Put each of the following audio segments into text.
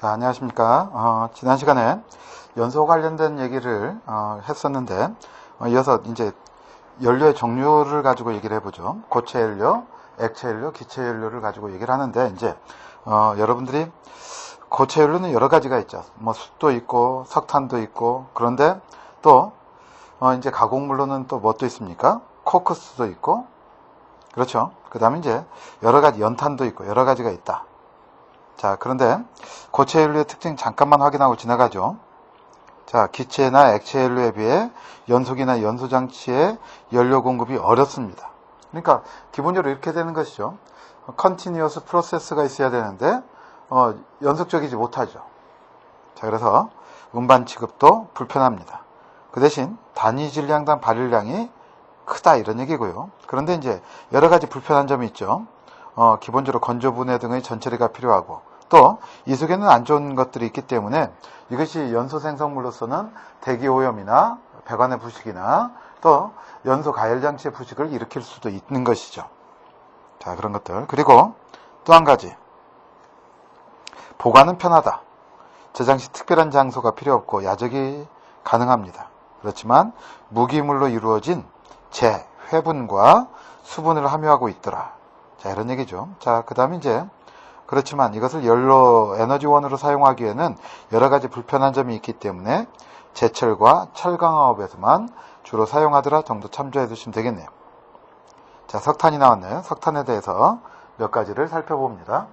자, 안녕하십니까. 지난 시간에 연소 관련된 얘기를 했었는데, 이어서 이제 연료의 종류를 가지고 얘기를 해보죠. 고체 연료, 액체 연료, 기체 연료를 가지고 얘기를 하는데, 이제 여러분들이 고체 연료는 여러 가지가 있죠. 뭐 숯도 있고 석탄도 있고, 그런데 또 이제 가공물로는 또 뭣도 있습니까? 코크스도 있고, 그렇죠. 그 다음에 이제 여러 가지 연탄도 있고 여러 가지가 있다. 자, 그런데 고체 연료의 특징 잠깐만 확인하고 지나가죠. 자, 기체나 액체 연료에 비해 연소기나 연소장치의 연료 공급이 어렵습니다. 그러니까 기본적으로 이렇게 되는 것이죠. 컨티뉴어스 프로세스가 있어야 되는데 연속적이지 못하죠. 자, 그래서 운반 취급도 불편합니다. 그 대신 단위 질량당 발열량이 크다 이런 얘기고요. 그런데 이제 여러 가지 불편한 점이 있죠. 기본적으로 건조 분해 등의 전처리가 필요하고, 또 이 속에는 안 좋은 것들이 있기 때문에 이것이 연소 생성물로서는 대기 오염이나 배관의 부식이나 또 연소 가열 장치의 부식을 일으킬 수도 있는 것이죠. 자, 그런 것들. 그리고 또 한 가지, 보관은 편하다. 저장 시 특별한 장소가 필요 없고 야적이 가능합니다. 그렇지만 무기물로 이루어진 재, 회분과 수분을 함유하고 있더라. 자, 이런 얘기죠. 자, 그 다음에 이제, 그렇지만 이것을 연료 에너지원으로 사용하기에는 여러 가지 불편한 점이 있기 때문에 제철과 철강화업에서만 주로 사용하더라 정도 참조해 두시면 되겠네요. 자, 석탄이 나왔네요. 석탄에 대해서 몇 가지를 살펴봅니다.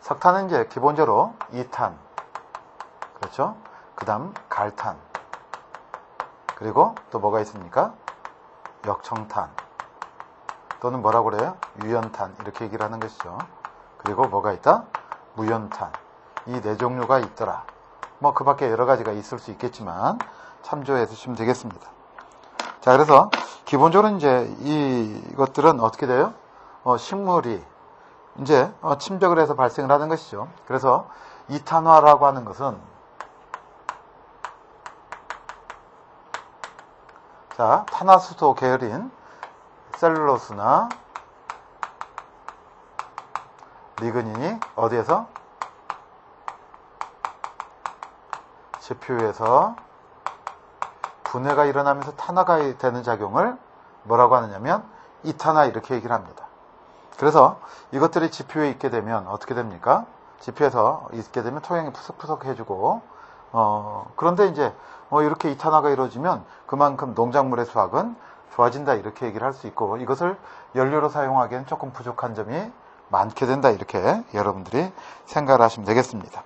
석탄은 이제 기본적으로 2탄, 그렇죠? 그 다음 갈탄, 그리고 또 뭐가 있습니까? 역청탄, 또는 뭐라고 그래요? 유연탄, 이렇게 얘기를 하는 것이죠. 그리고 뭐가 있다? 무연탄. 이 네 종류가 있더라. 뭐 그 밖에 여러 가지가 있을 수 있겠지만 참조해 주시면 되겠습니다. 자, 그래서 기본적으로 이제 이것들은 어떻게 돼요? 식물이 이제 침벽을 해서 발생을 하는 것이죠. 그래서 이탄화라고 하는 것은, 자, 탄화수소 계열인 셀룰로스나 리그닌이 어디에서? 지표에서 분해가 일어나면서 탄화가 되는 작용을 뭐라고 하느냐면 이탄화, 이렇게 얘기를 합니다. 그래서 이것들이 지표에 있게 되면 어떻게 됩니까? 지표에서 있게 되면 토양이 푸석푸석해지고, 그런데 이제 이렇게 이탄화가 이루어지면 그만큼 농작물의 수확은 좋아진다, 이렇게 얘기를 할 수 있고, 이것을 연료로 사용하기에는 조금 부족한 점이 많게 된다, 이렇게 여러분들이 생각을 하시면 되겠습니다.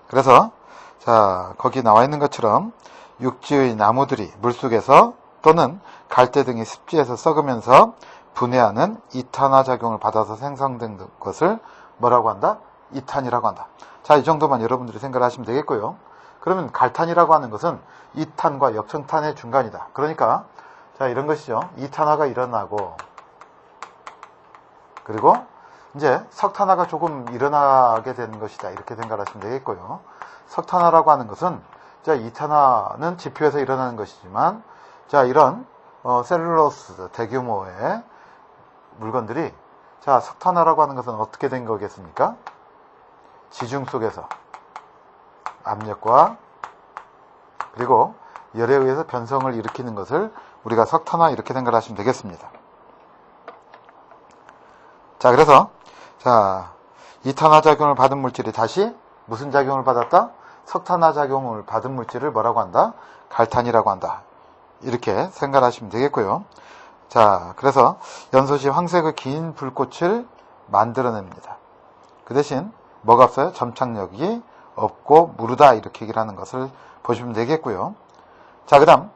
그래서 자, 거기 나와 있는 것처럼 육지의 나무들이 물속에서 또는 갈대 등이 습지에서 썩으면서 분해하는 이탄화 작용을 받아서 생성된 것을 뭐라고 한다? 이탄이라고 한다. 자, 이 정도만 여러분들이 생각을 하시면 되겠고요. 그러면 갈탄이라고 하는 것은 이탄과 역청탄의 중간이다. 그러니까 자, 이런 것이죠. 이탄화가 일어나고, 그리고 이제 석탄화가 조금 일어나게 되는 것이다, 이렇게 생각하시면 되겠고요. 석탄화라고 하는 것은, 자, 이탄화는 지표에서 일어나는 것이지만, 자, 이런 셀룰로스 대규모의 물건들이, 자, 석탄화라고 하는 것은 어떻게 된 거겠습니까? 지중 속에서 압력과 그리고 열에 의해서 변성을 일으키는 것을 우리가 석탄화, 이렇게 생각을 하시면 되겠습니다. 자, 그래서 자, 이탄화 작용을 받은 물질이 다시 무슨 작용을 받았다? 석탄화 작용을 받은 물질을 뭐라고 한다? 갈탄이라고 한다. 이렇게 생각을 하시면 되겠고요. 자, 그래서 연소시 황색의 긴 불꽃을 만들어냅니다. 그 대신 뭐가 없어요? 점착력이 없고 무르다, 이렇게 얘기를 하는 것을 보시면 되겠고요. 자, 그 다음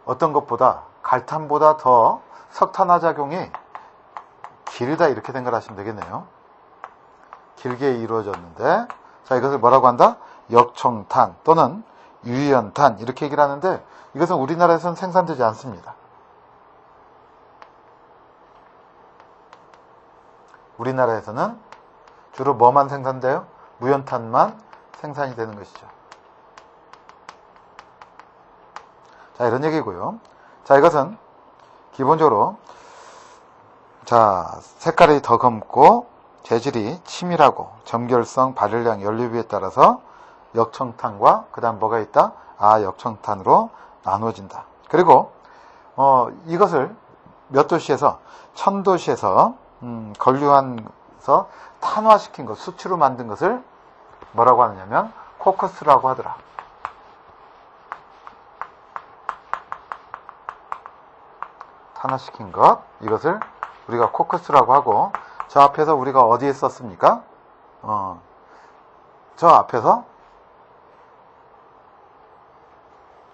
어떤 것보다, 갈탄보다 더 석탄화 작용이 길다, 이렇게 생각하시면 되겠네요. 길게 이루어졌는데, 자, 이것을 뭐라고 한다? 역청탄 또는 유연탄, 이렇게 얘기를 하는데, 이것은 우리나라에서는 생산되지 않습니다. 우리나라에서는 주로 뭐만 생산돼요? 무연탄만 생산이 되는 것이죠. 자, 이런 얘기고요. 자, 이것은 기본적으로 자, 색깔이 더 검고 재질이 치밀하고 점결성, 발열량, 연료비에 따라서 역청탄과 그 다음 뭐가 있다? 역청탄으로 나누어진다. 그리고 이것을 몇 도시에서 1000도시에서 건류해서 탄화시킨 것, 수치로 만든 것을 뭐라고 하느냐면 코크스라고 하더라. 탄화시킨 것, 이것을 우리가 코크스라고 하고, 저 앞에서 우리가 어디에 썼습니까? 저 앞에서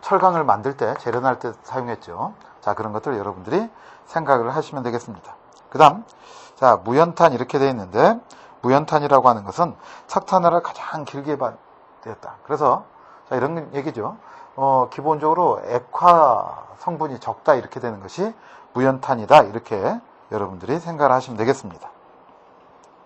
철강을 만들 때, 재련할 때 사용했죠. 자, 그런 것들 여러분들이 생각을 하시면 되겠습니다. 그 다음, 자, 무연탄 이렇게 되어 있는데, 무연탄이라고 하는 것은 석탄화를 가장 길게 되었다. 그래서, 자, 이런 얘기죠. 기본적으로 액화 성분이 적다 이렇게 되는 것이 무연탄이다. 이렇게 여러분들이 생각을 하시면 되겠습니다.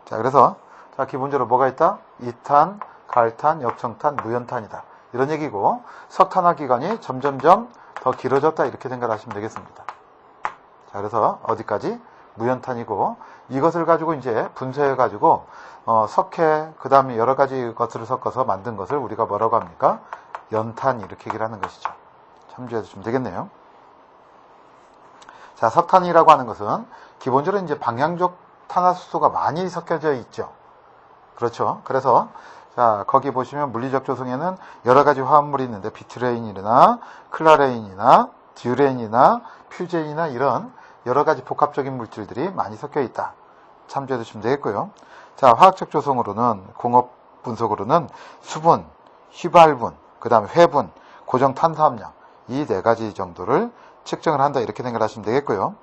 자, 그래서, 자, 기본적으로 뭐가 있다? 이탄, 갈탄, 역청탄, 무연탄이다. 이런 얘기고, 석탄화 기간이 점점점 더 길어졌다. 이렇게 생각을 하시면 되겠습니다. 자, 그래서 어디까지? 무연탄이고, 이것을 가지고 이제 분쇄해가지고, 석회, 그 다음에 여러 가지 것들을 섞어서 만든 것을 우리가 뭐라고 합니까? 연탄, 이렇게 얘기를 하는 것이죠. 참조해 주시면 되겠네요. 자, 석탄이라고 하는 것은 기본적으로 이제 방향적 탄화수소가 많이 섞여져 있죠. 그렇죠. 그래서, 자, 거기 보시면 물리적 조성에는 여러 가지 화합물이 있는데, 비트레인이나 클라레인이나 듀레인이나 퓨젠이나 이런 여러 가지 복합적인 물질들이 많이 섞여 있다. 참조해 주시면 되겠고요. 자, 화학적 조성으로는, 공업 분석으로는 수분, 휘발분, 그 다음에 회분, 고정 탄소함량, 이 네 가지 정도를 측정을 한다. 이렇게 생각하시면 되겠고요.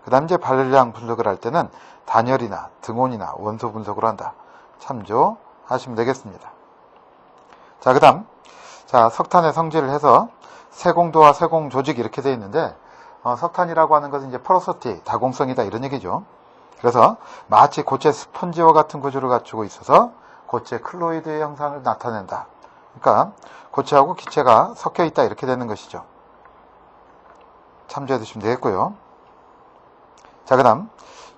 그 다음 이제 발열량 분석을 할 때는 단열이나 등온이나 원소 분석으로 한다. 참조하시면 되겠습니다. 자, 그 다음, 자, 석탄의 성질을 해서 세공도와 세공 조직 이렇게 되어 있는데, 석탄이라고 하는 것은 이제 포로시티, 다공성이다. 이런 얘기죠. 그래서 마치 고체 스펀지와 같은 구조를 갖추고 있어서 고체 클로이드의 형상을 나타낸다. 그러니까 고체하고 기체가 섞여 있다. 이렇게 되는 것이죠. 참조해 두시면 되겠고요. 자, 그 다음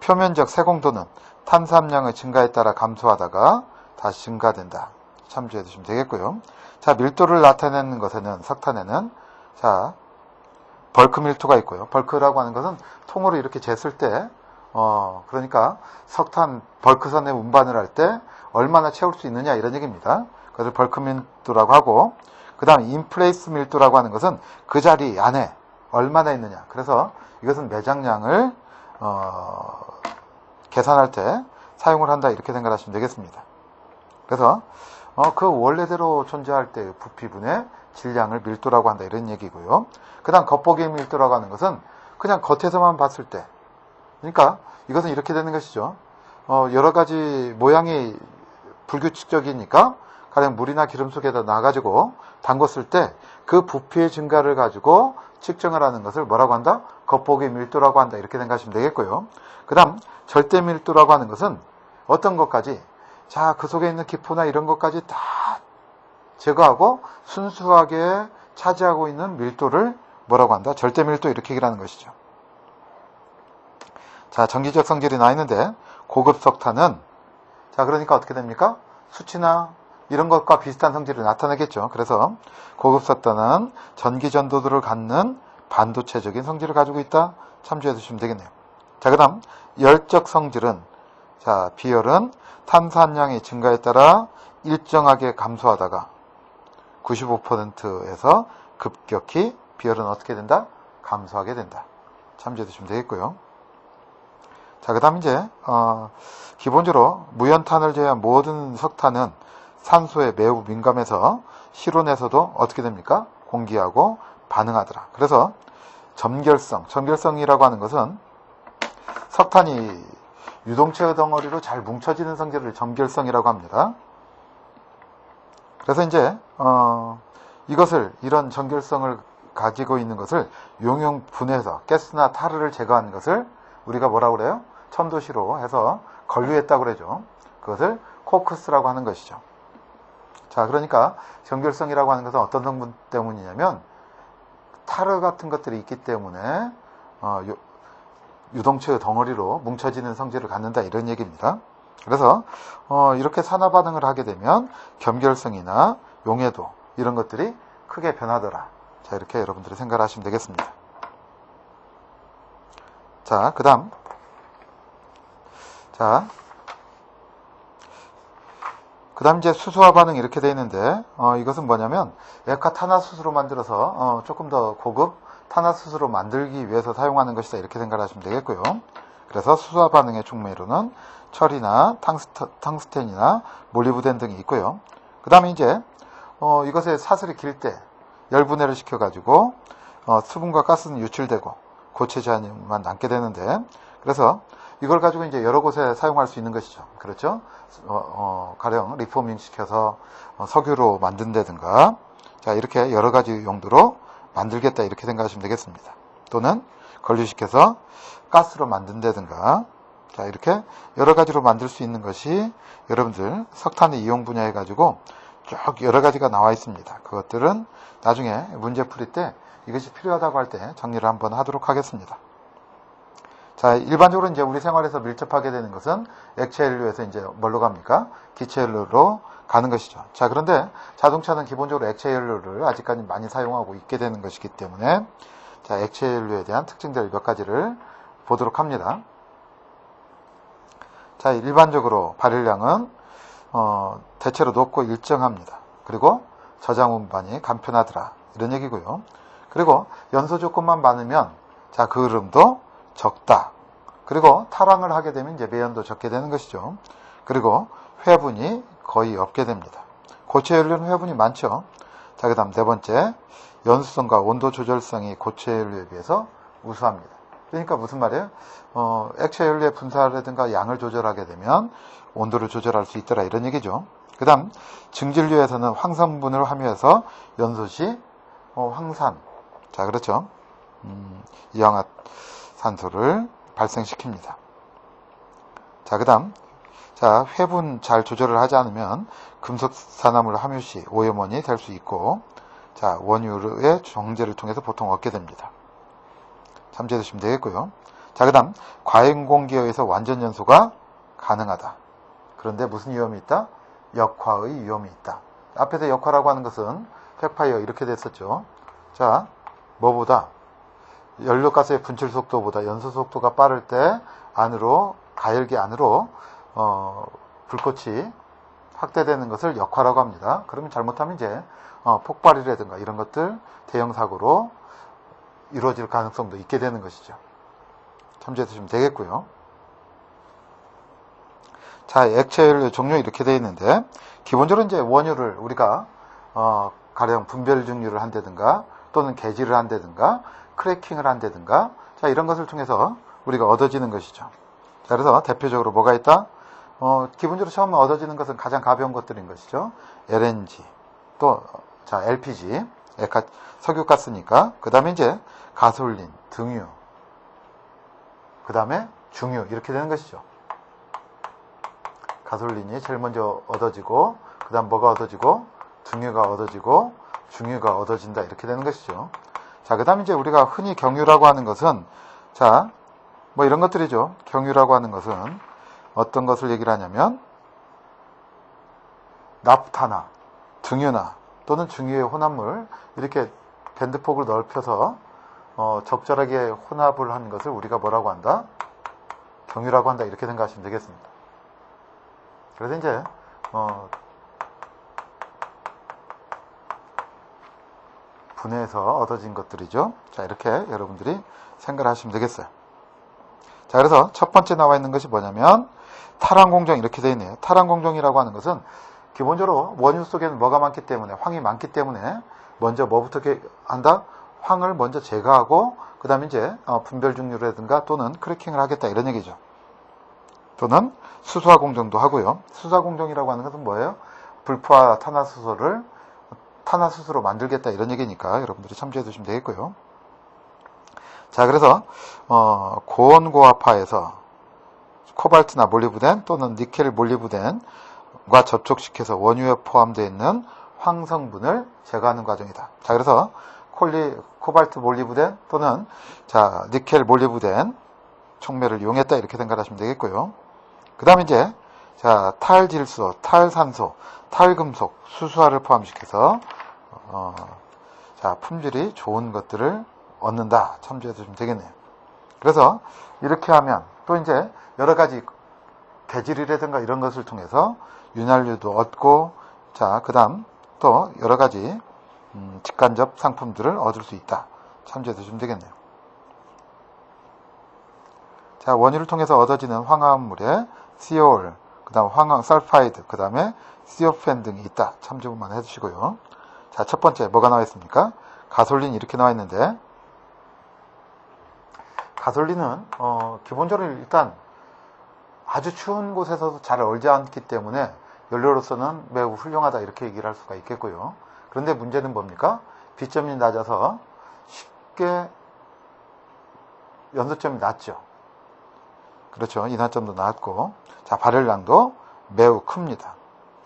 표면적 세공도는 탄소함량의 증가에 따라 감소하다가 다시 증가된다. 참조해 두시면 되겠고요. 자, 밀도를 나타내는 것에는, 석탄에는, 자, 벌크 밀도가 있고요. 벌크라고 하는 것은 통으로 이렇게 쟀을 때, 그러니까 석탄 벌크선에 운반을 할 때 얼마나 채울 수 있느냐 이런 얘기입니다. 그래서 벌크 밀도라고 하고, 그 다음 인플레이스 밀도라고 하는 것은 그 자리 안에 얼마나 있느냐. 그래서 이것은 매장량을 계산할 때 사용을 한다. 이렇게 생각하시면 되겠습니다. 그래서 그 원래대로 존재할 때 부피분의 질량을 밀도라고 한다. 이런 얘기고요. 그 다음 겉보기의 밀도라고 하는 것은 그냥 겉에서만 봤을 때, 그러니까 이것은 이렇게 되는 것이죠. 여러 가지 모양이 불규칙적이니까 가령 물이나 기름 속에다 놔가지고 담궜을 때 그 부피의 증가를 가지고 측정을 하는 것을 뭐라고 한다? 겉보기 밀도라고 한다. 이렇게 생각하시면 되겠고요. 그 다음 절대 밀도라고 하는 것은 어떤 것까지, 자, 그 속에 있는 기포나 이런 것까지 다 제거하고 순수하게 차지하고 있는 밀도를 뭐라고 한다? 절대 밀도, 이렇게 얘기를 하는 것이죠. 자, 전기적 성질이 나 있는데 고급 석탄은, 자, 그러니까 어떻게 됩니까? 수치나 이런 것과 비슷한 성질을 나타내겠죠. 그래서 고급 석탄은 전기 전도도를 갖는 반도체적인 성질을 가지고 있다. 참조해 주시면 되겠네요. 자, 그 다음 열적 성질은, 자, 비열은 탄소함량의 증가에 따라 일정하게 감소하다가 95%에서 급격히 비열은 어떻게 된다? 감소하게 된다. 참조해 주시면 되겠고요. 자, 그 다음 이제 기본적으로 무연탄을 제외한 모든 석탄은 산소에 매우 민감해서 실온에서도 어떻게 됩니까? 공기하고 반응하더라. 그래서 점결성이라고 하는 것은 석탄이 유동체 덩어리로 잘 뭉쳐지는 성질을 점결성이라고 합니다. 그래서 이제 이것을, 이런 점결성을 가지고 있는 것을 용융 분해해서 가스나 타르를 제거하는 것을 우리가 뭐라고 그래요? 첨도시로 해서 건류했다고 그러죠. 그것을 코크스라고 하는 것이죠. 자, 그러니까 점결성이라고 하는 것은 어떤 성분 때문이냐면 타르 같은 것들이 있기 때문에 유동체의 덩어리로 뭉쳐지는 성질을 갖는다 이런 얘기입니다. 그래서 이렇게 산화 반응을 하게 되면 겸결성이나 용해도 이런 것들이 크게 변하더라. 자, 이렇게 여러분들이 생각을 하시면 되겠습니다. 자, 그 다음 이제 수소화 반응이 이렇게 되어 있는데 이것은 뭐냐면 액화탄화수소로 만들어서 조금 더 고급 탄화수소로 만들기 위해서 사용하는 것이다 이렇게 생각을 하시면 되겠고요. 그래서 수소화 반응의 중매로는 철이나 탕스텐이나 몰리브덴 등이 있고요. 그 다음에 이제 이것의 사슬이 길 때 열분해를 시켜가지고 수분과 가스는 유출되고 고체 제한만 남게 되는데, 그래서 이걸 가지고 이제 여러 곳에 사용할 수 있는 것이죠. 그렇죠? 가령 리포밍 시켜서 석유로 만든다든가, 자, 이렇게 여러 가지 용도로 만들겠다 이렇게 생각하시면 되겠습니다. 또는 건류시켜서 가스로 만든다든가, 자, 이렇게 여러 가지로 만들 수 있는 것이 여러분들 석탄의 이용 분야에 가지고 쭉 여러 가지가 나와 있습니다. 그것들은 나중에 문제 풀이 때 이것이 필요하다고 할 때 정리를 한번 하도록 하겠습니다. 자, 일반적으로 이제 우리 생활에서 밀접하게 되는 것은 액체 연료에서 이제 뭘로 갑니까? 기체 연료로 가는 것이죠. 자, 그런데 자동차는 기본적으로 액체 연료를 아직까지 많이 사용하고 있게 되는 것이기 때문에, 자, 액체 연료에 대한 특징들 몇 가지를 보도록 합니다. 자, 일반적으로 발열량은 대체로 높고 일정합니다. 그리고 저장 운반이 간편하더라 이런 얘기고요. 그리고 연소 조건만 많으면, 자, 그 흐름도 적다. 그리고 탈황을 하게 되면 이제 매연도 적게 되는 것이죠. 그리고 회분이 거의 없게 됩니다. 고체 연료는 회분이 많죠. 자, 그 다음 네 번째, 연수성과 온도 조절성이 고체 연료에 비해서 우수합니다. 그러니까 무슨 말이에요? 액체 연료의 분사라든가 양을 조절하게 되면 온도를 조절할 수 있더라 이런 얘기죠. 그 다음 증질류에서는 황성분을 함유해서 연소 시 황산, 자, 그렇죠. 이황화산소를 발생시킵니다. 자, 그 다음, 자, 회분 잘 조절을 하지 않으면 금속산화물 함유 시 오염원이 될 수 있고, 자, 원유의 정제를 통해서 보통 얻게 됩니다. 참조해 주시면 되겠고요. 자, 그 다음, 과인공기에 의해서 완전 연소가 가능하다. 그런데 무슨 위험이 있다? 역화의 위험이 있다. 앞에서 역화라고 하는 것은 팩파이어 이렇게 됐었죠. 자, 뭐보다 연료가스의 분출 속도보다 연소 속도가 빠를 때 안으로, 가열기 안으로 불꽃이 확대되는 것을 역화라고 합니다. 그러면 잘못하면 이제 폭발이라든가 이런 것들 대형 사고로 이루어질 가능성도 있게 되는 것이죠. 참조해 주시면 되겠고요. 자, 액체 연료 종류 이렇게 되어 있는데, 기본적으로 이제 원유를 우리가 가령 분별 증류를 한다든가 또는 개질을 한다든가 크래킹을 한다든가, 자, 이런 것을 통해서 우리가 얻어지는 것이죠. 자, 그래서 대표적으로 뭐가 있다? 기본적으로 처음 얻어지는 것은 가장 가벼운 것들인 것이죠. LNG, 또, 자, LPG, 석유가스니까. 그 다음에 이제 가솔린, 등유, 그 다음에 중유, 이렇게 되는 것이죠. 가솔린이 제일 먼저 얻어지고, 그 다음 뭐가 얻어지고, 등유가 얻어지고, 중유가 얻어진다, 이렇게 되는 것이죠. 자, 그 다음에 이제 우리가 흔히 경유라고 하는 것은, 자, 뭐 이런 것들이죠. 경유라고 하는 것은 어떤 것을 얘기를 하냐면, 납타나, 등유나, 또는 중유의 혼합물, 이렇게 밴드폭을 넓혀서, 적절하게 혼합을 하는 것을 우리가 뭐라고 한다? 경유라고 한다, 이렇게 생각하시면 되겠습니다. 그래서 이제, 분해해서 얻어진 것들이죠. 자, 이렇게 여러분들이 생각을 하시면 되겠어요. 자, 그래서 첫 번째 나와 있는 것이 뭐냐면 탈황공정 이렇게 되어 있네요. 탈황공정이라고 하는 것은 기본적으로 원유 속에는 뭐가 많기 때문에, 황이 많기 때문에 먼저 뭐부터 한다? 황을 먼저 제거하고 그 다음에 이제 분별 증류라든가 또는 크래킹을 하겠다 이런 얘기죠. 또는 수소화 공정도 하고요. 수소화 공정이라고 하는 것은 뭐예요? 불포화 탄화수소로 만들겠다 이런 얘기니까 여러분들이 참조해 두시면 되겠고요. 자, 그래서 고온고압화에서 코발트나 몰리브덴 또는 니켈 몰리브덴과 접촉시켜서 원유에 포함되어 있는 황성분을 제거하는 과정이다. 자, 그래서 코발트 몰리브덴 또는 자, 니켈 몰리브덴, 촉매를 이용했다 이렇게 생각하시면 되겠고요. 그 다음에 이제 자 탈질소, 탈산소, 탈금속, 수수화를 포함시켜서 자 품질이 좋은 것들을 얻는다 참조해 주시면 되겠네요. 그래서 이렇게 하면 또 이제 여러 가지 배질이라든가 이런 것을 통해서 윤활유도 얻고 자 그 다음 또 여러 가지 직간접 상품들을 얻을 수 있다 참조해 주시면 되겠네요. 자 원유를 통해서 얻어지는 황화합물에 COL, 그 다음 황화 설파이드, 그 다음에 시오펜 등이 있다 참조만 해주시고요. 자 첫 번째 뭐가 나와 있습니까? 가솔린 이렇게 나와 있는데 가솔린은 기본적으로 일단 아주 추운 곳에서도 잘 얼지 않기 때문에 연료로서는 매우 훌륭하다 이렇게 얘기를 할 수가 있겠고요. 그런데 문제는 뭡니까? 비점이 낮아서 쉽게 연소점이 낮죠. 그렇죠. 인화점도 낮고 자 발열량도 매우 큽니다.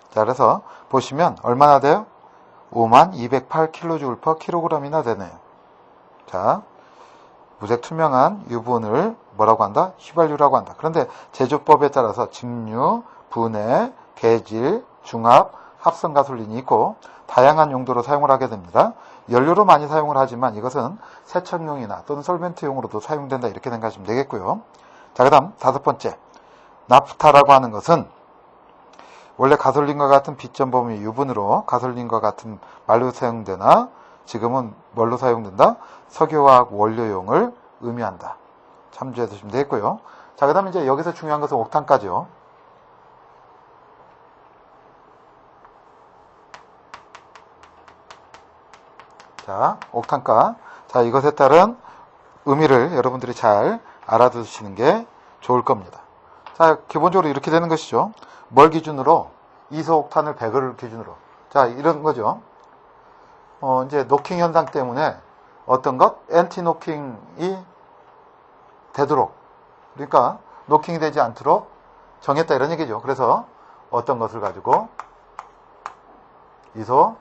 자 그래서 보시면 얼마나 돼요? 5208kJ/kg이나 되네요. 자 무색 투명한 유분을 뭐라고 한다? 휘발유라고 한다. 그런데 제조법에 따라서 증류, 분해, 계질, 중합, 합성 가솔린이 있고 다양한 용도로 사용을 하게 됩니다. 연료로 많이 사용을 하지만 이것은 세척용이나 또는 솔벤트용으로도 사용된다 이렇게 생각하시면 되겠고요. 자 그다음 다섯 번째 나프타라고 하는 것은 원래 가솔린과 같은 비점 범위 유분으로 가솔린과 같은 말로 사용되나 지금은 뭘로 사용된다? 석유화학 원료용을 의미한다. 참조해 두시면 되겠고요. 자, 그 다음에 이제 여기서 중요한 것은 옥탄가죠. 자, 옥탄가. 자, 이것에 따른 의미를 여러분들이 잘 알아두시는 게 좋을 겁니다. 자, 기본적으로 이렇게 되는 것이죠. 뭘 기준으로? 이소옥탄을 100을 기준으로. 자, 이런 거죠. 이제 노킹 현상 때문에 어떤 것? 엔티 노킹이 되도록. 그러니까 노킹이 되지 않도록 정했다 이런 얘기죠. 그래서 어떤 것을 가지고 이소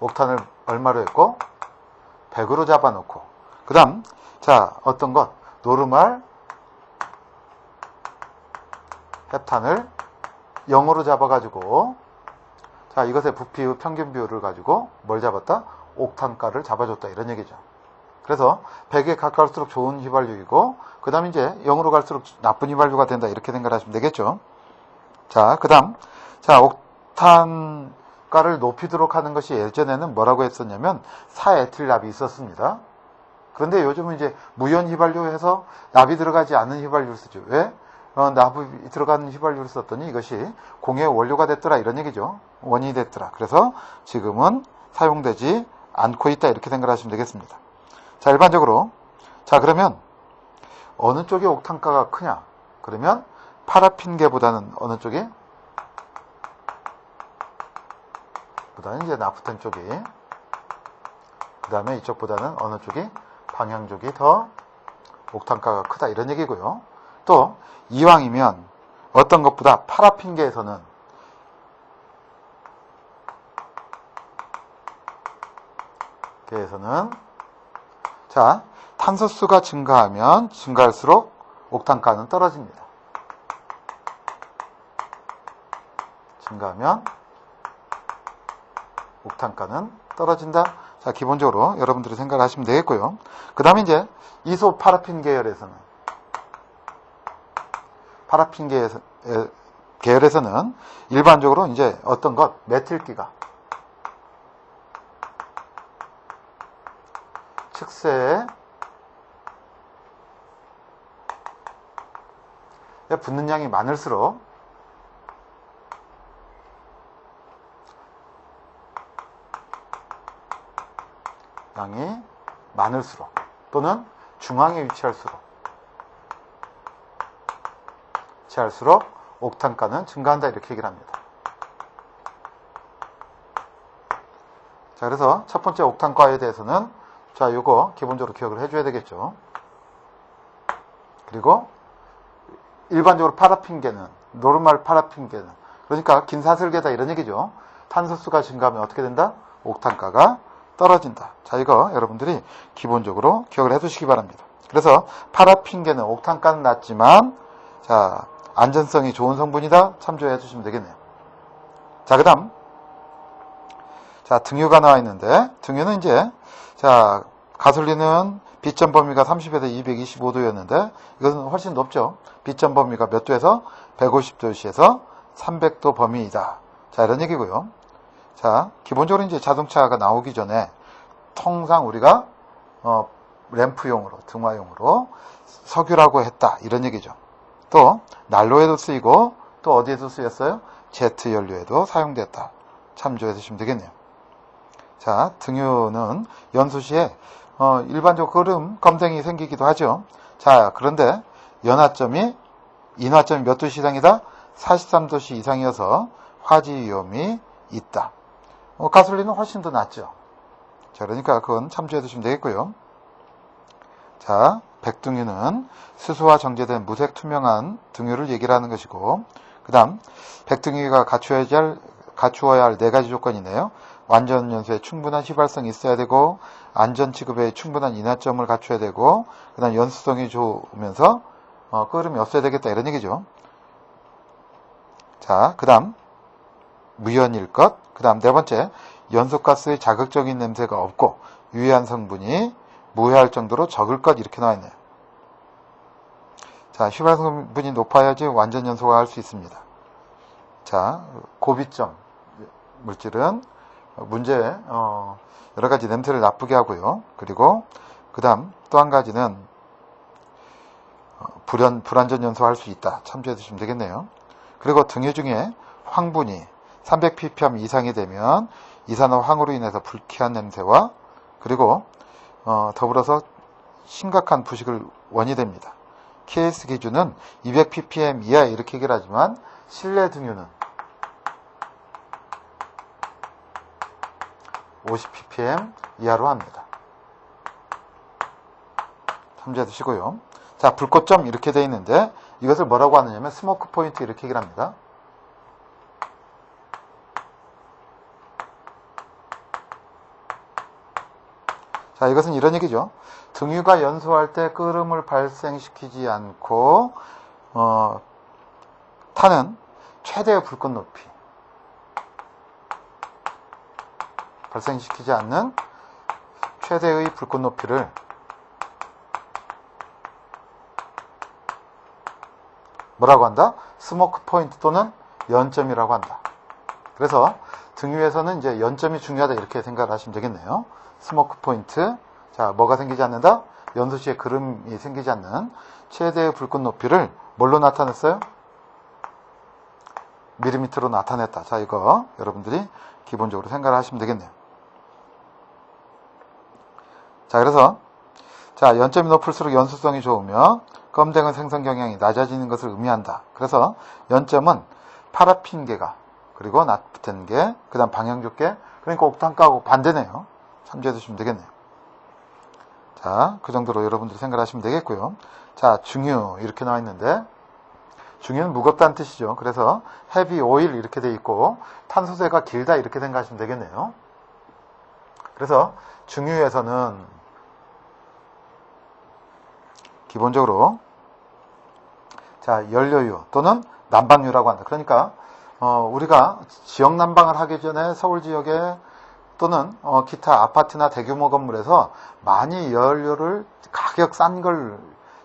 옥탄을 얼마로 했고 100으로 잡아놓고 그 다음 자 어떤 것? 노르말 헵탄을 0으로 잡아가지고 자 이것의 부피의 평균 비율을 가지고 뭘 잡았다? 옥탄가를 잡아줬다 이런 얘기죠. 그래서 100에 가까울수록 좋은 휘발유이고 그 다음 이제 0으로 갈수록 나쁜 휘발유가 된다 이렇게 생각하시면 되겠죠. 자 그 다음 자 옥탄가를 높이도록 하는 것이 예전에는 뭐라고 했었냐면 사에틸납이 있었습니다. 그런데 요즘은 이제 무연 휘발유 해서 납이 들어가지 않은 휘발유를 쓰죠. 왜? 납이 들어가는 휘발유를 썼더니 이것이 공해의 원료가 됐더라 이런 얘기죠. 원인이 됐더라. 그래서 지금은 사용되지 않고 있다 이렇게 생각하시면 되겠습니다. 자 일반적으로 자 그러면 어느 쪽에 옥탄가가 크냐? 그러면 파라핀계보다는 어느 쪽이? 보다는 이제 나프탄 쪽이 그 다음에 이쪽보다는 어느 쪽이? 방향 쪽이 더 옥탄가가 크다 이런 얘기고요. 또 이왕이면 어떤 것보다 파라핀계에서는 자 탄소수가 증가하면 증가할수록 옥탄가는 떨어집니다. 증가하면 옥탄가는 떨어진다. 자 기본적으로 여러분들이 생각하시면 되겠고요. 그 다음에 이제 이소파라핀 계열에서는 파라핀 계열에서는 일반적으로 이제 어떤 것 메틸기가 측세에 붙는 양이 많을수록 또는 중앙에 위치할수록 옥탄가는 증가한다 이렇게 얘기를 합니다. 자 그래서 첫 번째 옥탄가에 대해서는 자 요거 기본적으로 기억을 해줘야 되겠죠. 그리고 일반적으로 파라핀계는 노르말 파라핀계는 그러니까 긴 사슬계다 이런 얘기죠. 탄소수가 증가하면 어떻게 된다? 옥탄가가 떨어진다. 자 이거 여러분들이 기본적으로 기억을 해두시기 바랍니다. 그래서 파라핀계는 옥탄가는 낮지만 자 안전성이 좋은 성분이다. 참조해 주시면 되겠네요. 자, 그 다음 자 등유가 나와 있는데 등유는 이제 자 가솔린은 비점 범위가 30에서 225도였는데 이것은 훨씬 높죠. 비점 범위가 몇 도에서 150도씨에서 300도 범위이다. 자, 이런 얘기고요. 자, 기본적으로 이제 자동차가 나오기 전에 통상 우리가 램프용으로 등화용으로 석유라고 했다. 이런 얘기죠. 또 난로에도 쓰이고 또 어디에도 쓰였어요? 제트 연료에도 사용됐다. 참조해 주시면 되겠네요. 자, 등유는 연소 시에 일반적으로 그름, 검댕이 생기기도 하죠. 자, 그런데 인화점이 몇 도씨 이상이다? 43도씨 이상이어서 화재 위험이 있다. 가솔린은 훨씬 더 낫죠. 자, 그러니까 그건 참조해 두시면 되겠고요. 자, 백등유는 수소와 정제된 무색 투명한 등유를 얘기를 하는 것이고, 그 다음 백등유가 갖추어야 할 네 가지 조건이네요. 완전 연소에 충분한 휘발성이 있어야 되고, 안전 취급에 충분한 인화점을 갖춰야 되고, 그 다음 연수성이 좋으면서 끓음이 없어야 되겠다 이런 얘기죠. 자, 그 다음 무연일 것, 그 다음 네 번째 연소가스의 자극적인 냄새가 없고 유해한 성분이 무해할 정도로 적을 것 이렇게 나와 있네요. 자, 휘발 성분이 높아야지 완전 연소가 할 수 있습니다. 자, 고비점 물질은 문제 여러 가지 냄새를 나쁘게 하고요. 그리고 그 다음 또 한 가지는 불완전 연소할 수 있다. 참조해 주시면 되겠네요. 그리고 등유 중에 황분이 300ppm 이상이 되면 이산화황으로 인해서 불쾌한 냄새와 그리고 더불어서 심각한 부식을 원인이 됩니다. KS 기준은 200ppm 이하 이렇게 얘기를 하지만 실내 등유는 50ppm 이하로 합니다. 참조해 두시고요. 자, 불꽃점 이렇게 되어 있는데 이것을 뭐라고 하느냐면 스모크 포인트 이렇게 얘기를 합니다. 자, 이것은 이런 얘기죠. 등유가 연소할 때 끓음을 발생시키지 않고 타는 최대의 불꽃 높이 발생시키지 않는 최대의 불꽃 높이를 뭐라고 한다? 스모크 포인트 또는 연점이라고 한다. 그래서 등유에서는 이제 연점이 중요하다 이렇게 생각을 하시면 되겠네요. 스모크 포인트. 자, 뭐가 생기지 않는다? 연소 시에 그름이 생기지 않는 최대의 불꽃 높이를 뭘로 나타냈어요? 밀리미터로 나타냈다. 자, 이거 여러분들이 기본적으로 생각을 하시면 되겠네요. 자, 그래서 자, 연점이 높을수록 연소성이 좋으며 검댕은 생성 경향이 낮아지는 것을 의미한다. 그래서 연점은 파라핀계가 그리고 나프텐계 그 다음 방향족계 그러니까 옥탄가하고 반대네요. 참조해 주시면 되겠네요. 자, 그 정도로 여러분들이 생각하시면 되겠고요. 자, 중유 이렇게 나와 있는데 중유는 무겁다는 뜻이죠. 그래서 헤비 오일 이렇게 돼 있고 탄소세가 길다 이렇게 생각하시면 되겠네요. 그래서 중유에서는 기본적으로 자, 연료유 또는 난방유라고 한다. 그러니까 우리가 지역 난방을 하기 전에 서울 지역에 또는 기타 아파트나 대규모 건물에서 많이 연료를 가격 싼 걸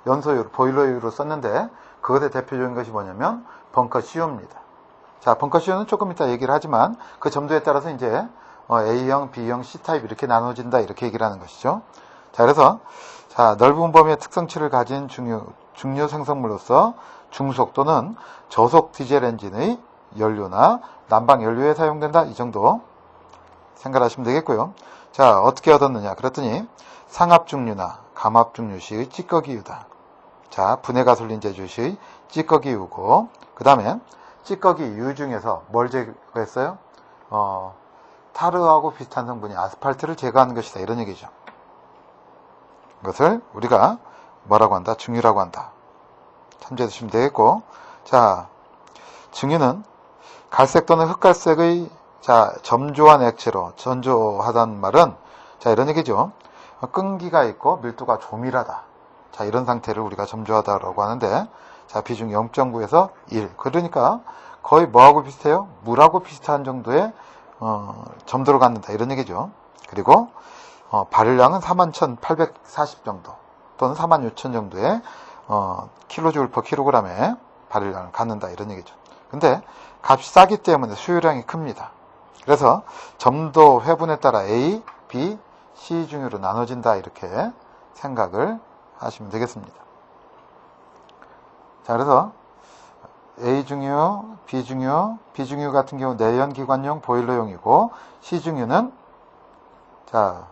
연소유, 보일러유로 썼는데 그것의 대표적인 것이 뭐냐면 벙커CU입니다. 자, 벙커CU는 조금 이따 얘기를 하지만 그 점도에 따라서 이제 A형, B형, C타입 이렇게 나눠진다 이렇게 얘기를 하는 것이죠. 자, 그래서 자, 넓은 범위의 특성치를 가진 중류 생성물로서 중속 또는 저속 디젤 엔진의 연료나 난방 연료에 사용된다. 이 정도 생각하시면 되겠고요. 자, 어떻게 얻었느냐? 그랬더니 상압중류나 감압중류 시의 찌꺼기유다. 자, 분해가솔린 제조 시의 찌꺼기유고 그 다음에 찌꺼기유 중에서 뭘 제거했어요? 타르하고 비슷한 성분이 아스팔트를 제거하는 것이다. 이런 얘기죠. 이것을 우리가 뭐라고 한다? 중유라고 한다. 참조해 주시면 되겠고, 자, 중유는 갈색 또는 흑갈색의 자, 점조한 액체로 전조하다는 말은 자, 이런 얘기죠. 끈기가 있고 밀도가 조밀하다. 자, 이런 상태를 우리가 점조하다라고 하는데, 자, 비중 0.9에서 1. 그러니까 거의 뭐하고 비슷해요? 물하고 비슷한 정도의 점도를 갖는다, 이런 얘기죠. 그리고 발열량은 41,840 정도 또는 46,000 정도의 킬로줄 퍼 킬로그램의 발열량을 갖는다, 이런 얘기죠. 근데 값이 싸기 때문에 수요량이 큽니다. 그래서 점도 회분에 따라 A, B, C 중유로 나눠진다, 이렇게 생각을 하시면 되겠습니다. 자, 그래서 A 중유, B 중유, B 중유 같은 경우 내연 기관용 보일러용이고, C 중유는 자,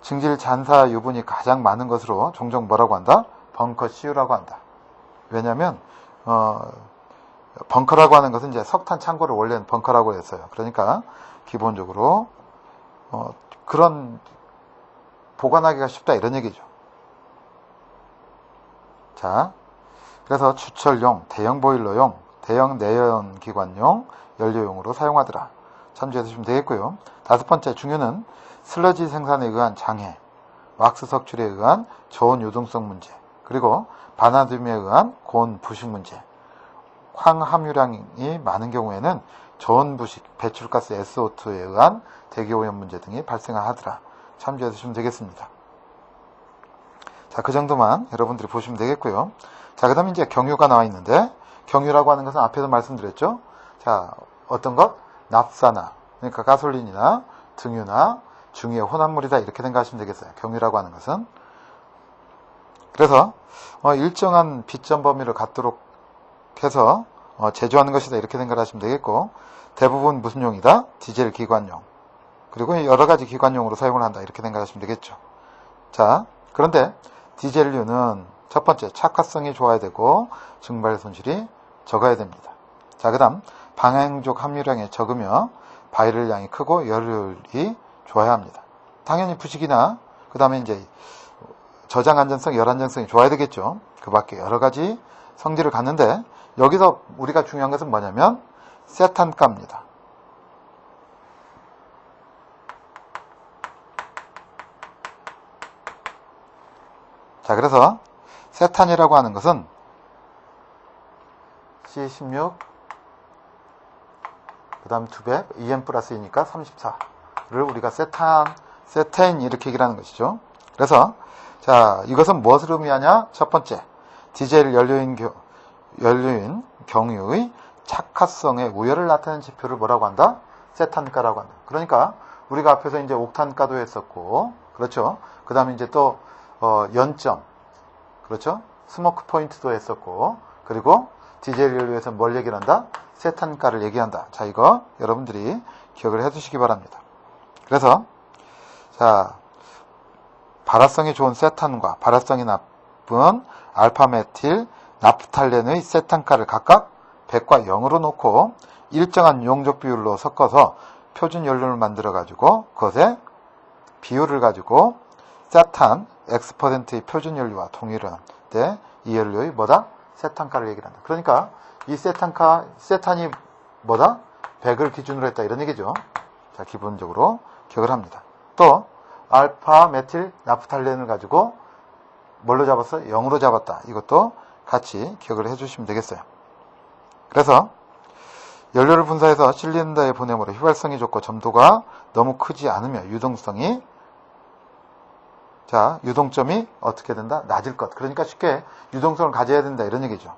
증질 잔사 유분이 가장 많은 것으로 종종 뭐라고 한다? 벙커 CU라고 한다. 왜냐하면 벙커라고 하는 것은 이제 석탄 창고를 원래는 벙커라고 했어요. 그러니까 기본적으로 그런 보관하기가 쉽다, 이런 얘기죠. 자, 그래서 추철용, 대형 보일러용, 대형 내연 기관용, 연료용으로 사용하더라. 참조해 주시면 되겠고요. 다섯 번째 중요는 슬러지 생산에 의한 장애, 왁스 석출에 의한 저온 유동성 문제, 그리고 바나듐에 의한 고온 부식 문제, 황 함유량이 많은 경우에는 저온 부식, 배출가스 SO2에 의한 대기오염 문제 등이 발생하더라. 참조해 주시면 되겠습니다. 자, 그 정도만 여러분들이 보시면 되겠고요. 자, 그 다음에 이제 경유가 나와 있는데, 경유라고 하는 것은 앞에도 말씀드렸죠. 자, 어떤 것? 납사나, 그러니까 가솔린이나 등유나 중유의 혼합물이다, 이렇게 생각하시면 되겠어요. 경유라고 하는 것은. 그래서 일정한 비점 범위를 갖도록 해서 제조하는 것이다, 이렇게 생각하시면 되겠고, 대부분 무슨 용이다? 디젤 기관용, 그리고 여러 가지 기관용으로 사용을 한다, 이렇게 생각하시면 되겠죠. 자, 그런데 디젤류는 첫 번째 착화성이 좋아야 되고 증발 손실이 적어야 됩니다. 자, 그 다음 방향족 함유량이 적으며 발열량이 크고 열율이 좋아야 합니다. 당연히 부식이나 그 다음에 이제 저장 안전성, 열 안정성이 좋아야 되겠죠. 그 밖에 여러 가지 성질을 갖는데, 여기서 우리가 중요한 것은 뭐냐면 세탄가입니다. 자, 그래서 세탄이라고 하는 것은 C16, 그 다음 200, EM 플러스 2니까 34를 우리가 세탄 이렇게 얘기를 하는 것이죠. 그래서 자, 이것은 무엇을 의미하냐? 첫 번째, 디젤 연료인 경유의 착화성의 우열을 나타내는 지표를 뭐라고 한다? 세탄가라고 한다. 그러니까 우리가 앞에서 이제 옥탄가도 했었고, 그렇죠? 그 다음에 이제 또 연점, 그렇죠? 스모크 포인트도 했었고, 그리고 디젤 연료에서 뭘 얘기를 한다? 세탄가를 얘기한다. 자, 이거 여러분들이 기억을 해두시기 바랍니다. 그래서 자, 발화성이 좋은 세탄과 발화성이 나쁜 알파메틸, 나프탈렌의 세탄가를 각각 100과 0으로 놓고 일정한 용적 비율로 섞어서 표준 연료를 만들어 가지고 그것에 비율을 가지고 세탄 X%의 표준 연료와 동일한데 이 연료의 뭐다? 세탄가를 얘기를 한다. 그러니까 이 세탄이 뭐다? 100을 기준으로 했다, 이런 얘기죠. 자, 기본적으로 기억을 합니다. 또 알파 메틸 나프탈렌을 가지고 뭘로 잡았어? 0으로 잡았다. 이것도 같이 기억을 해주시면 되겠어요. 그래서 연료를 분사해서 실린더에 보내므로 휘발성이 좋고 점도가 너무 크지 않으며 유동점이 어떻게 된다? 낮을 것. 그러니까 쉽게 유동성을 가져야 된다, 이런 얘기죠.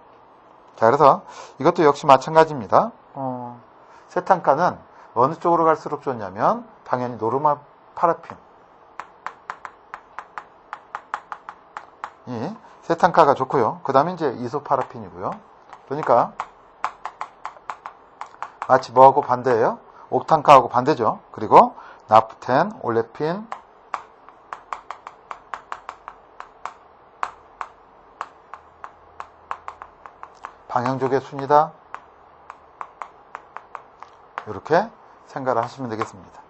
자, 그래서 이것도 역시 마찬가지입니다. 세탄가는 어느 쪽으로 갈수록 좋냐면 당연히 노르마 파라핀, 이 세탄가가 좋고요. 그 다음에 이제 이소파라핀이고요. 그러니까 마치 뭐하고 반대예요? 옥탄가하고 반대죠. 그리고 나프텐, 올레핀, 방향족의 순이다. 이렇게 생각을 하시면 되겠습니다.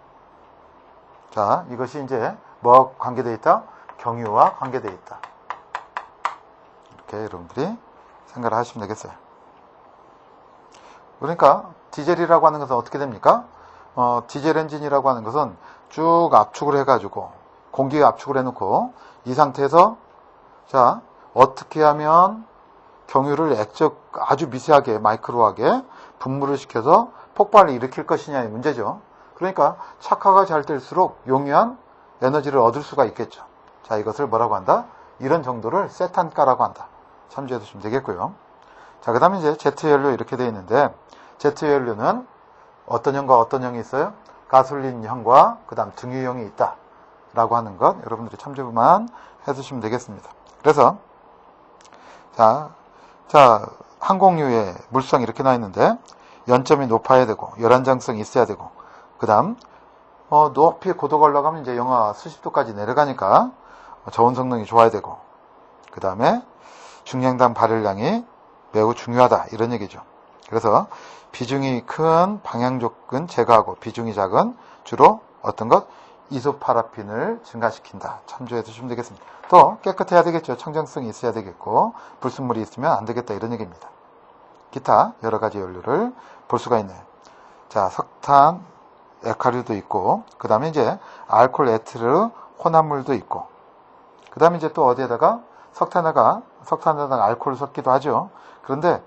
자, 이것이 이제 뭐와 관계되어 있다? 경유와 관계되어 있다. 이렇게 여러분들이 생각을 하시면 되겠어요. 그러니까 디젤이라고 하는 것은 어떻게 됩니까? 디젤 엔진이라고 하는 것은 쭉 압축을 해가지고 공기 압축을 해놓고 이 상태에서 자, 어떻게 하면 경유를 아주 미세하게, 마이크로하게 분무를 시켜서 폭발을 일으킬 것이냐의 문제죠. 그러니까 착화가 잘 될수록 용이한 에너지를 얻을 수가 있겠죠. 자, 이것을 뭐라고 한다? 이런 정도를 세탄가라고 한다. 참조해 두시면 되겠고요. 자, 그 다음에 이제 제트연료 이렇게 되어 있는데, 제트연료는 어떤 형과 어떤 형이 있어요? 가솔린형과 그 다음 등유형이 있다. 라고 하는 것, 여러분들이 참조만 해 두시면 되겠습니다. 그래서, 자, 항공유의 물성이 이렇게 나와 있는데, 연점이 높아야 되고, 열한장성이 있어야 되고, 그 다음, 높이 고도가 올라가면 이제 영하 수십 도까지 내려가니까 저온 성능이 좋아야 되고, 그 다음에 중량당 발열량이 매우 중요하다. 이런 얘기죠. 그래서 비중이 큰 방향족은 제거하고 비중이 작은 주로 어떤 것? 이소파라핀을 증가시킨다. 참조해 두시면 되겠습니다. 또 깨끗해야 되겠죠. 청정성이 있어야 되겠고 불순물이 있으면 안 되겠다. 이런 얘기입니다. 기타 여러 가지 연료를 볼 수가 있네요. 자, 석탄, 액화류도 있고, 그 다음에 이제 알코올 에틸 혼합물도 있고, 그 다음에 이제 또 어디에다가 석탄에다가 알코올을 섞기도 하죠. 그런데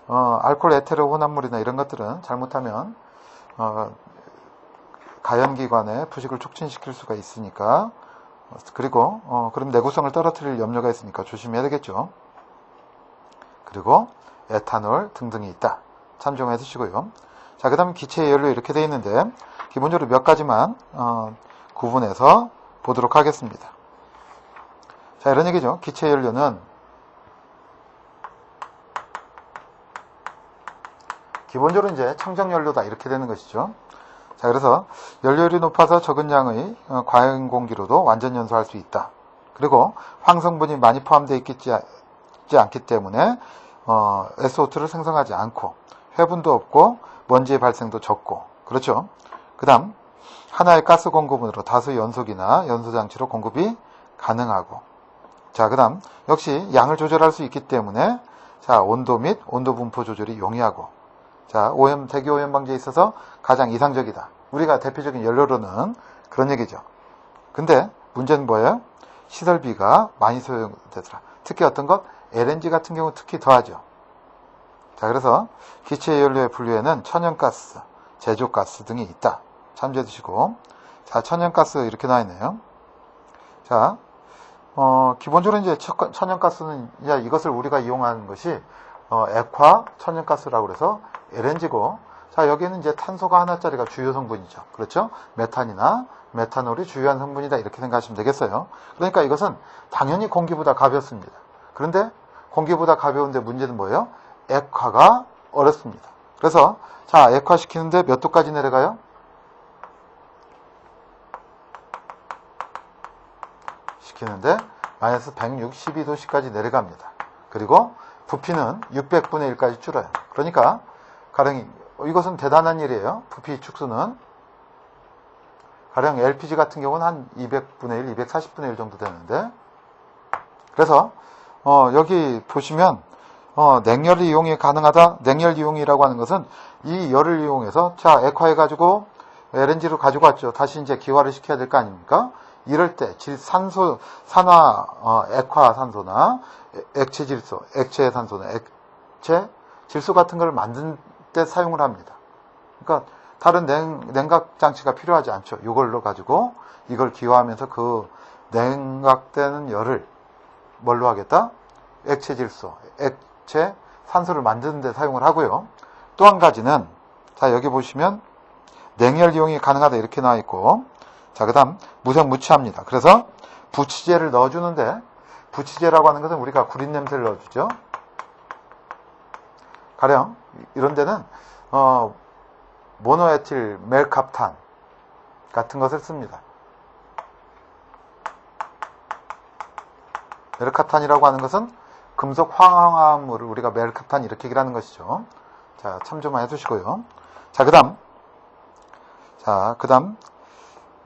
알코올 에틸 혼합물이나 이런 것들은 잘못하면 가염기관의 부식을 촉진시킬 수가 있으니까, 그리고 그럼 내구성을 떨어뜨릴 염려가 있으니까 조심해야 되겠죠. 그리고 에탄올 등등이 있다. 참조해 두시고요. 자, 그 다음에 기체 연료 이렇게 되어 있는데 기본적으로 몇 가지만 구분해서 보도록 하겠습니다. 자, 이런 얘기죠. 기체 연료는 기본적으로 이제 청정 연료다 이렇게 되는 것이죠. 자, 그래서 연료율이 높아서 적은 양의 과잉 공기로도 완전 연소할 수 있다. 그리고 황성분이 많이 포함되어 있지 않기 때문에 SO2를 생성하지 않고 회분도 없고 먼지의 발생도 적고, 그렇죠. 그 다음 하나의 가스 공급원으로 다수 연속이나 연소장치로 공급이 가능하고, 자, 그 다음 역시 양을 조절할 수 있기 때문에 자, 온도 및 온도 분포 조절이 용이하고, 자, 대기 오염 방지에 있어서 가장 이상적이다. 우리가 대표적인 연료로는 그런 얘기죠. 근데 문제는 뭐예요? 시설비가 많이 소요되더라. 특히 어떤 것? LNG 같은 경우 특히 더하죠. 자, 그래서 기체 연료의 분류에는 천연가스, 제조가스 등이 있다. 참조해 두시고. 자, 천연가스 이렇게 나와 있네요. 자, 기본적으로 이제 천연가스는 이것을 우리가 이용하는 것이 액화 천연가스라고 그래서 LNG고, 자, 여기는 이제 탄소가 하나짜리가 주요 성분이죠. 그렇죠? 메탄이나 메탄올이 주요한 성분이다. 이렇게 생각하시면 되겠어요. 그러니까 이것은 당연히 공기보다 가볍습니다. 그런데 공기보다 가벼운데 문제는 뭐예요? 액화가 어렵습니다. 그래서 자, 액화시키는데 몇 도까지 내려가요? 시키는데 마이너스 162도씨까지 내려갑니다. 그리고 부피는 600분의 1까지 줄어요. 그러니까 가령 이것은 대단한 일이에요. 부피 축소는 가령 LPG 같은 경우는 한 200분의 1, 240분의 1 정도 되는데, 그래서 여기 보시면 냉열 이용이 가능하다. 냉열 이용이라고 하는 것은 이 열을 이용해서 자, 액화해가지고 LNG로 가지고 왔죠. 다시 이제 기화를 시켜야 될 거 아닙니까? 이럴 때 액화 산소나 액체 질소, 액체 산소나 액체 질소 같은 걸 만든 때 사용을 합니다. 그러니까 다른 냉각 장치가 필요하지 않죠. 이걸로 가지고 이걸 기화하면서 그 냉각되는 열을 뭘로 하겠다? 액체 질소, 액체 산소를 만드는 데 사용을 하고요. 또 한 가지는 자, 여기 보시면 냉열 이용이 가능하다 이렇게 나와 있고, 자, 그 다음 무색 무취합니다. 그래서 부취제를 넣어주는데, 부취제라고 하는 것은 우리가 구린 냄새를 넣어주죠. 가령 이런 데는 모노에틸 멜캅탄 같은 것을 씁니다. 멜캅탄이라고 하는 것은 금속 황화물을 우리가 멜캅탄 이렇게 얘기를 하는 것이죠. 자, 참조만 해두시고요. 자, 그 다음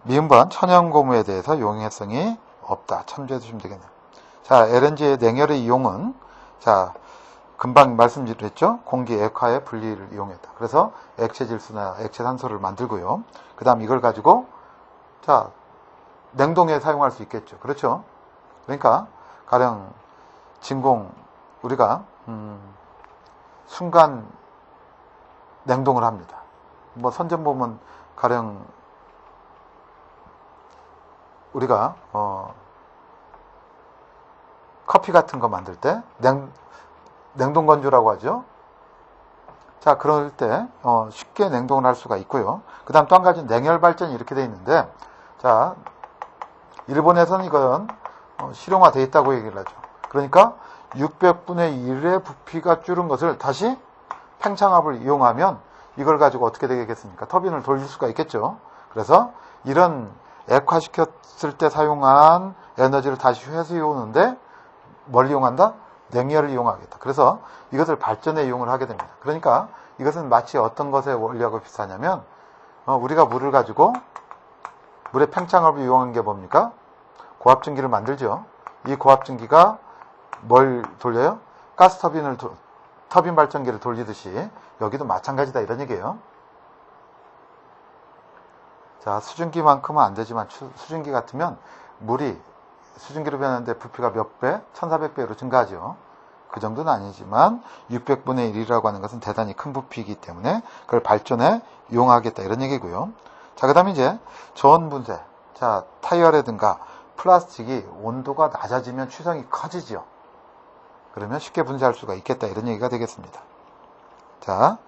미음번 천연고무에 대해서 용해성이 없다. 참조해 두시면 되겠네요. 자, LNG의 냉열의 이용은 자, 금방 말씀드렸죠. 공기 액화의 분리를 이용했다. 그래서 액체 질소나 액체 산소를 만들고요. 그 다음 이걸 가지고 자, 냉동에 사용할 수 있겠죠. 그렇죠? 그러니까 가령 진공 우리가 순간 냉동을 합니다. 뭐 선전 보면 가령 우리가 커피 같은 거 만들 때 냉동 건조라고 하죠. 자, 그럴 때 쉽게 냉동을 할 수가 있고요. 그 다음 또 한 가지 냉열 발전이 이렇게 되어 있는데, 자, 일본에서는 이건 실용화되어 있다고 얘기를 하죠. 그러니까 600분의 1의 부피가 줄은 것을 다시 팽창압을 이용하면 이걸 가지고 어떻게 되겠습니까? 터빈을 돌릴 수가 있겠죠. 그래서 이런 액화시켰을 때 사용한 에너지를 다시 회수해오는데 뭘 이용한다? 냉열을 이용하겠다. 그래서 이것을 발전에 이용을 하게 됩니다. 그러니까 이것은 마치 어떤 것의 원리하고 비슷하냐면 우리가 물을 가지고 물의 팽창압을 이용한 게 뭡니까? 고압증기를 만들죠. 이 고압증기가 뭘 돌려요? 가스터빈을 터빈 발전기를 돌리듯이 여기도 마찬가지다 이런 얘기예요. 자, 수증기만큼은 안 되지만 수증기 같으면 물이 수증기로 변하는데 부피가 몇 배? 1400배로 증가하죠. 그 정도는 아니지만 600분의 1이라고 하는 것은 대단히 큰 부피이기 때문에 그걸 발전에 이용하겠다 이런 얘기고요. 자, 그 다음에 이제 저온 분쇄. 자, 타이어라든가 플라스틱이 온도가 낮아지면 취성이 커지죠. 그러면 쉽게 분쇄할 수가 있겠다 이런 얘기가 되겠습니다. 자,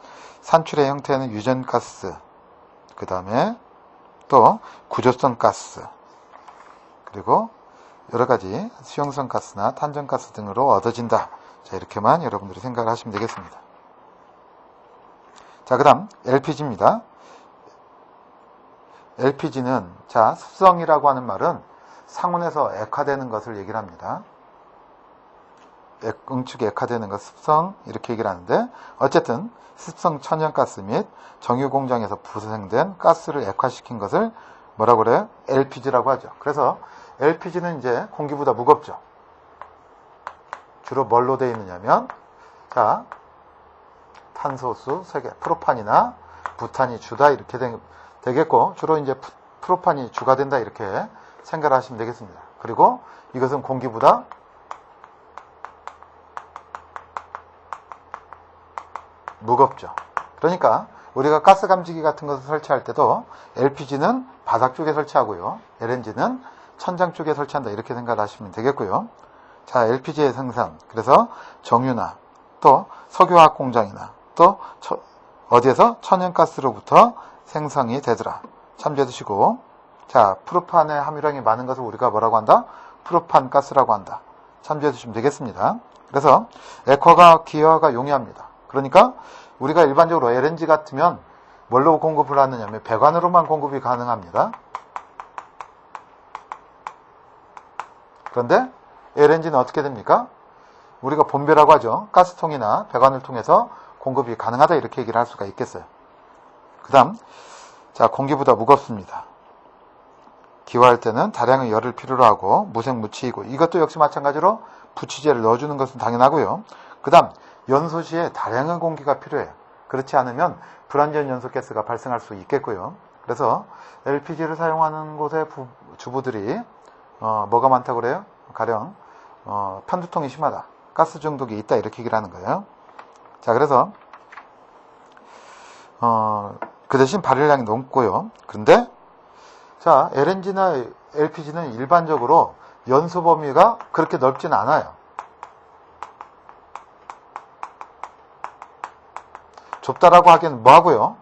산출의 형태는 유전가스, 그 다음에 또 구조성 가스, 그리고 여러가지 수용성 가스나 탄전가스 등으로 얻어진다. 자, 이렇게만 여러분들이 생각을 하시면 되겠습니다. 자, 그 다음 LPG입니다. LPG는 자, 습성이라고 하는 말은 상온에서 액화되는 것을 얘기를 합니다. 응축이 액화되는 것, 습성 이렇게 얘기를 하는데 어쨌든 습성 천연가스 및 정유공장에서 부생된 가스를 액화시킨 것을 뭐라고 그래요? LPG라고 하죠. 그래서 LPG는 이제 공기보다 무겁죠. 주로 뭘로 되어 있느냐면 자, 탄소수 3개, 프로판이나 부탄이 주다 이렇게 되겠고 주로 이제 프로판이 주가 된다 이렇게 생각을 하시면 되겠습니다. 그리고 이것은 공기보다 무겁죠. 그러니까 우리가 가스 감지기 같은 것을 설치할 때도 LPG는 바닥 쪽에 설치하고요. LNG는 천장 쪽에 설치한다 이렇게 생각을 하시면 되겠고요. 자, LPG의 생산, 그래서 정유나 또 석유화학 공장이나 또 어디에서 천연가스로부터 생성이 되더라. 참조해 두시고, 자, 프로판의 함유량이 많은 것을 우리가 뭐라고 한다? 프로판 가스라고 한다. 참조해 두시면 되겠습니다. 그래서 액화가 기화가 용이합니다. 그러니까 우리가 일반적으로 LNG 같으면 뭘로 공급을 하느냐면 배관으로만 공급이 가능합니다. 그런데 LNG는 어떻게 됩니까? 우리가 본배라고 하죠. 가스통이나 배관을 통해서 공급이 가능하다 이렇게 얘기를 할 수가 있겠어요. 그 다음 자, 공기보다 무겁습니다. 기화할 때는 다량의 열을 필요로 하고 무색무취이고 이것도 역시 마찬가지로 부취제를 넣어주는 것은 당연하고요. 그 다음 연소 시에 다량의 공기가 필요해요. 그렇지 않으면 불안전 연소가스가 발생할 수 있겠고요. 그래서 LPG를 사용하는 곳의 주부들이 뭐가 많다고 그래요? 가령 편두통이 심하다, 가스 중독이 있다 이렇게 얘기를 하는 거예요. 자, 그래서 그 대신 발열량이 높고요. 그런데 자, LNG나 LPG는 일반적으로 연소 범위가 그렇게 넓진 않아요. 좁다라고 하기엔 뭐하고요?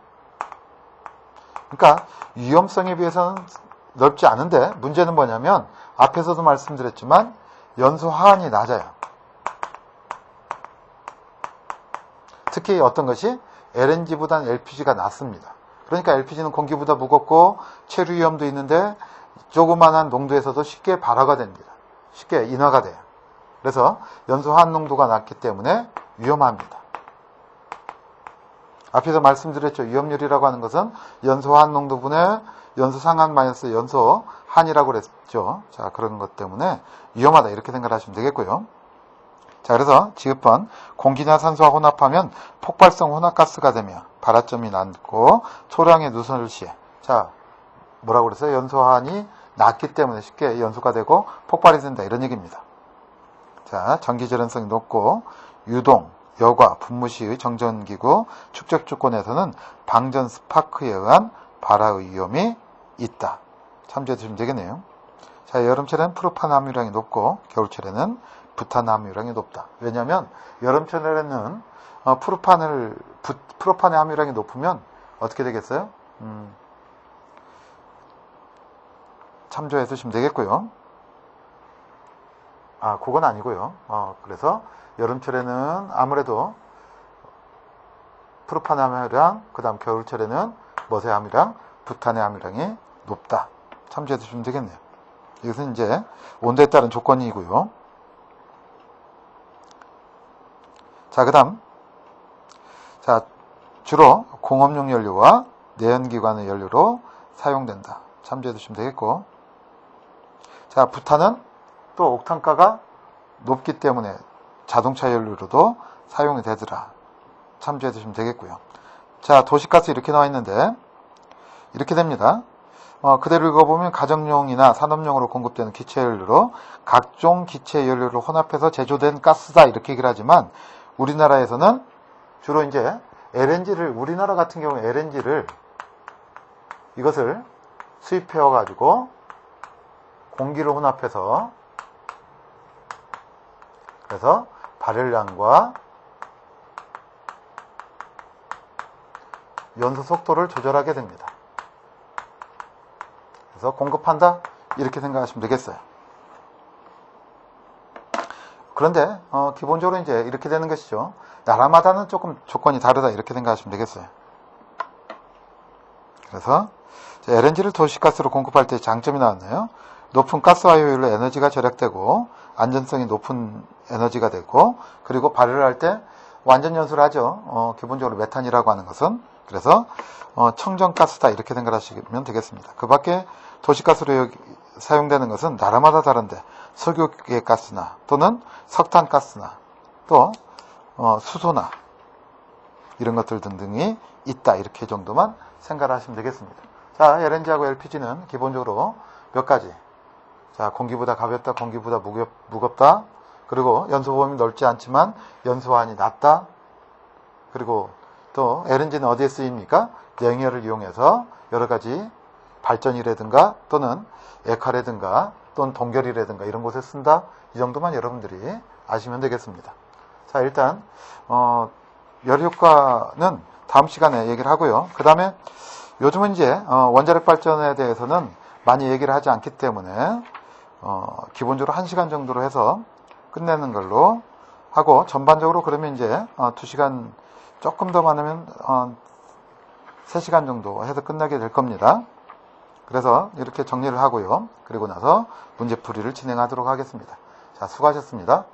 그러니까 위험성에 비해서는 넓지 않은데 문제는 뭐냐면 앞에서도 말씀드렸지만 연소 하한이 낮아요. 특히 어떤 것이 LNG보다는 LPG가 낮습니다. 그러니까 LPG는 공기보다 무겁고 체류 위험도 있는데 조그만한 농도에서도 쉽게 발화가 됩니다. 쉽게 인화가 돼요. 그래서 연소 하한 농도가 낮기 때문에 위험합니다. 앞에서 말씀드렸죠. 위험률이라고 하는 것은 연소 하한 농도분의 연소 상한 마이너스 연소 한이라고 그랬죠. 자, 그런 것 때문에 위험하다 이렇게 생각하시면 되겠고요. 자, 그래서 지읒번 공기나 산소와 혼합하면 폭발성 혼합가스가 되며 발화점이 낮고 초량의 누설 시에 자, 뭐라고 그랬어요? 연소 한이 낮기 때문에 쉽게 연소가 되고 폭발이 된다 이런 얘기입니다. 자, 전기 절연성이 높고 유동, 여과, 분무시의 정전기구 축적 조건에서는 방전 스파크에 의한 발화의 위험이 있다. 참조해 주시면 되겠네요. 자, 여름철에는 프로판 함유량이 높고 겨울철에는 부탄 함유량이 높다. 왜냐하면 여름철에는 프로판의 함유량이 높으면 어떻게 되겠어요? 참조해 주시면 되겠고요. 그건 아니고요. 그래서 여름철에는 아무래도 프로판 함유량, 그 다음 겨울철에는 뭐의 함유량, 부탄의 함유량이 높다. 참조해 주시면 되겠네요. 이것은 이제 온도에 따른 조건이고요. 자, 그 다음. 자, 주로 공업용 연료와 내연기관의 연료로 사용된다. 참조해 주시면 되겠고. 자, 부탄은 또 옥탄가가 높기 때문에 자동차 연료로도 사용이 되더라. 참조해 주시면 되겠고요. 자, 도시가스 이렇게 나와 있는데 이렇게 됩니다. 그대로 읽어보면 가정용이나 산업용으로 공급되는 기체 연료로 각종 기체 연료를 혼합해서 제조된 가스다 이렇게 얘기를 하지만 우리나라에서는 주로 이제 LNG를, 우리나라 같은 경우에 LNG를 이것을 수입해 가지고 공기를 혼합해서 그래서 발열량과 연소 속도를 조절하게 됩니다. 그래서 공급한다 이렇게 생각하시면 되겠어요. 그런데 기본적으로 이제 이렇게 되는 것이죠. 나라마다는 조금 조건이 다르다 이렇게 생각하시면 되겠어요. 그래서 LNG를 도시가스로 공급할 때 장점이 나왔네요. 높은 가스 화요율로 에너지가 절약되고 안전성이 높은 에너지가 되고 그리고 발열할 때 완전 연소를 하죠. 기본적으로 메탄이라고 하는 것은. 그래서 청정가스다 이렇게 생각하시면 되겠습니다. 그 밖에 도시가스로 사용되는 것은 나라마다 다른데 석유계 가스나 또는 석탄가스나 또 수소나 이런 것들 등등이 있다 이렇게 정도만 생각을 하시면 되겠습니다. 자, LNG하고 LPG는 기본적으로 몇 가지. 자, 공기보다 가볍다, 공기보다 무겁다. 그리고 연소범위 넓지 않지만 연소한이 낮다. 그리고 또 LNG는 어디에 쓰입니까? 냉열을 이용해서 여러 가지 발전이라든가 또는 액화라든가 또는 동결이라든가 이런 곳에 쓴다. 이 정도만 여러분들이 아시면 되겠습니다. 자, 일단 열효과는 다음 시간에 얘기를 하고요. 그 다음에 요즘은 이제 원자력 발전에 대해서는 많이 얘기를 하지 않기 때문에 기본적으로 1시간 정도로 해서 끝내는 걸로 하고 전반적으로 그러면 이제 2시간 조금 더 많으면 3시간 정도 해서 끝나게 될 겁니다. 그래서 이렇게 정리를 하고요. 그리고 나서 문제풀이를 진행하도록 하겠습니다. 자, 수고하셨습니다.